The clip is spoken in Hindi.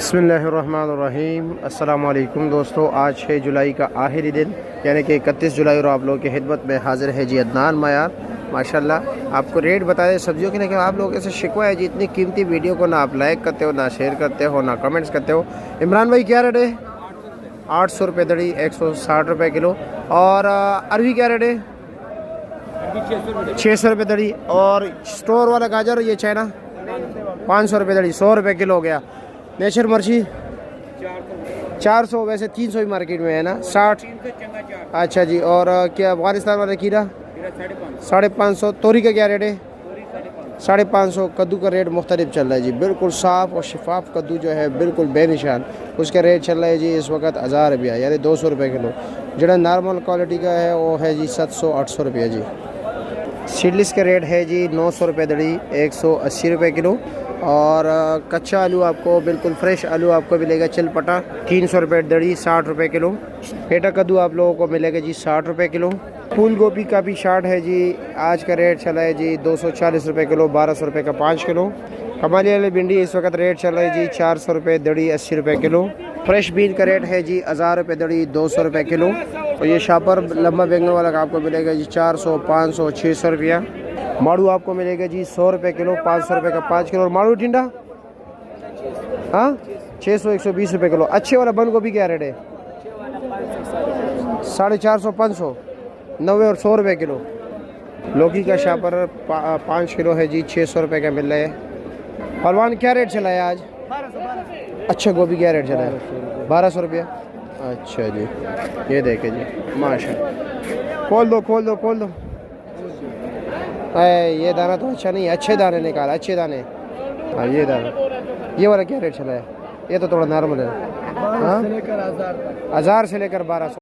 बिस्मिल्लाहिर्रहमानिर्रहीम। अस्सलाम वालेकुम दोस्तों, आज 6 जुलाई का आखिरी दिन यानी कि 31 जुलाई और आप लोगों की खिदमत में हाजिर है जी अदनान मायार। माशाल्लाह आपको रेट बताए सब्जियों के, लेकिन आप लोगों से शिकवा है जी इतनी कीमती वीडियो को ना आप लाइक करते हो, ना शेयर करते हो, ना कमेंट्स करते हो। इमरान भाई क्या रेट है? 800 रुपये दड़ी, 160 रुपये किलो। और अरवी क्या रेट है? 600 रुपये दड़ी। और स्टोर वाला गाजर ये चाइना 500 रुपये दड़ी, 100 रुपये किलो हो गया। नेचर मिर्ची 400, वैसे 300 ही मार्केट में है ना, 60। अच्छा जी। और क्या अफगानिस्तान वाला खीरा? 550। तोरी का क्या रेट है? 550। कद्दू का रेट मुख्तलिफ चल रहा है जी, बिल्कुल साफ़ और शिफाफ कद्दू जो है बिल्कुल बेनिशान, उसका रेट चल रहा है जी इस वक्त 1000 रुपया यानी 200 रुपये किलो। जो नॉर्मल क्वालिटी का है वो है जी 700-800 रुपया जी। सीडलिस का रेट है जी 900 रुपये दड़ी, 180 रुपये किलो। और कच्चा आलू आपको बिल्कुल फ्रेश आलू आपको मिलेगा चिलपटा 300 रुपये दड़ी, 60 रुपये किलो। पेटा कद्दू आप लोगों को मिलेगा जी 60 रुपये किलो। फूल गोभी का भी शार्ट है जी, आज का रेट चला है जी 240 रुपये किलो, 1200 रुपये का 5 किलो। कमाली वाली भिंडी इस वक्त रेट चल रहा है जी 400 रुपये दड़ी, 80 रुपये किलो। फ्रेश बीन का रेट है जी 1000 रुपये दड़ी, 200 रुपये किलो। और ये शापर लंबा बैंगन वाला आपको मिलेगा जी 400, 500, 600 रुपया। माड़ू आपको मिलेगा जी 100 रुपये किलो, 500 रुपये का 5 किलो। और माड़ू टिंडा हाँ 600, 120 रुपये किलो। अच्छे वाला बंद गोभी क्या रेट है? 450, 500, 90 और 100 रुपये किलो। लौकी का शापर 5 किलो है जी 600 रुपये का मिल रहा है। परवान क्या रेट चला है आज? अच्छा गोभी क्या रेट चला है? 1200 रुपया। अच्छा जी, ये देखे जी माशा। खोल दो खोल दो खोल दो। ये दाना तो अच्छा नहीं है, अच्छे दाने निकाल, अच्छे दाने। हाँ ये दाना, ये वाला क्या रेट चला है? ये तो थोड़ा नॉर्मल है। हाँ 1000 से लेकर 1200।